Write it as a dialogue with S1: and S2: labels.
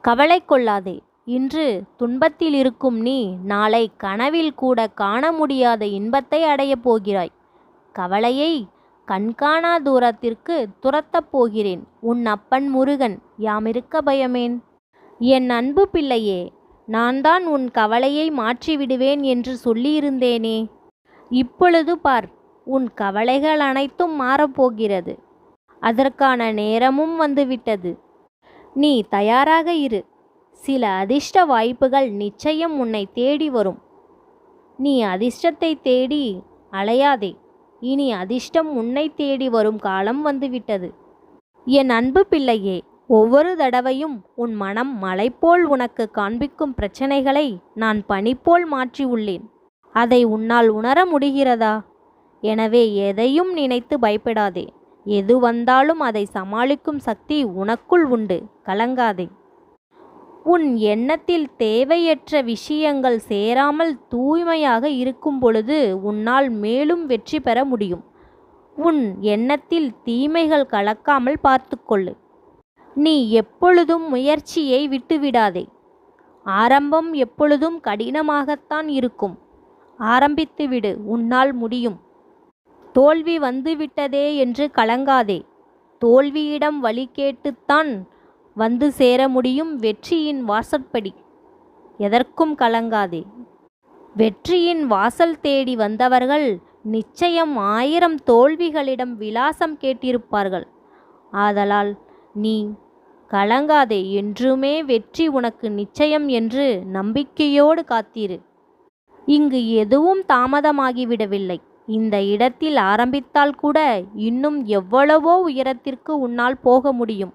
S1: கவலை கொள்ளாதே. இன்று துன்பத்தில் இருக்கும் நீ நாளை கனவில் கூட காண முடியாத இன்பத்தை அடையப் போகிறாய். கவலையை கண்காணா தூரத்திற்கு துரத்தப் போகிறேன். உன் அப்பன் முருகன். யாமிருக்க பயமேன்? என் அன்பு பிள்ளையே, நான் தான் உன் கவலையை மாற்றிவிடுவேன் என்று சொல்லியிருந்தேனே. இப்பொழுது பார், உன் கவலைகள் அனைத்தும் மாறப்போகிறது. அதற்கான நேரமும் வந்துவிட்டது. நீ தயாராக இரு. சில அதிர்ஷ்ட வாய்ப்புகள் நிச்சயம் உன்னை தேடி வரும். நீ அதிர்ஷ்டத்தை தேடி அலையாதே. இனி அதிர்ஷ்டம் உன்னை தேடி வரும் காலம் வந்துவிட்டது. என் அன்பு பிள்ளையே, ஒவ்வொரு தடவையும் உன் மனம் மலை போல் உனக்கு காண்பிக்கும் பிரச்சனைகளை நான் பனி போல் மாற்றி உள்ளேன். அதை உன்னால் உணர முடிகிறதா? எனவே எதையும் நினைத்து பயப்படாதே. எது வந்தாலும் அதை சமாளிக்கும் சக்தி உனக்குள் உண்டு. கலங்காதே. உன் எண்ணத்தில் தேவையற்ற விஷயங்கள் சேராமல் தூய்மையாக இருக்கும் பொழுது உன்னால் மேலும் வெற்றி பெற முடியும். உன் எண்ணத்தில் தீமைகள் கலக்காமல் பார்த்துக்கொள்ளு. நீ எப்பொழுதும் முயற்சியை விட்டுவிடாதே. ஆரம்பம் எப்பொழுதும் கடினமாகத்தான் இருக்கும். ஆரம்பித்துவிடு, உன்னால் முடியும். தோல்வி வந்துவிட்டதே என்று கலங்காதே. தோல்வியிடம் வழி கேட்டுத்தான் வந்து சேர முடியும் வெற்றியின் வாசற்படி. எதற்கும் கலங்காதே. வெற்றியின் வாசல் தேடி வந்தவர்கள் நிச்சயம் 1000 தோல்விகளிடம் விலாசம் கேட்டிருப்பார்கள். ஆதலால் நீ கலங்காதே. என்றுமே வெற்றி உனக்கு நிச்சயம் என்று நம்பிக்கையோடு காத்திரு. இங்கு எதுவும் தாமதமாகிவிடவில்லை. இந்த இடத்தில் ஆரம்பித்தால் கூட இன்னும் எவ்வளவோ உயரத்திற்கு உன்னால் போக முடியும்.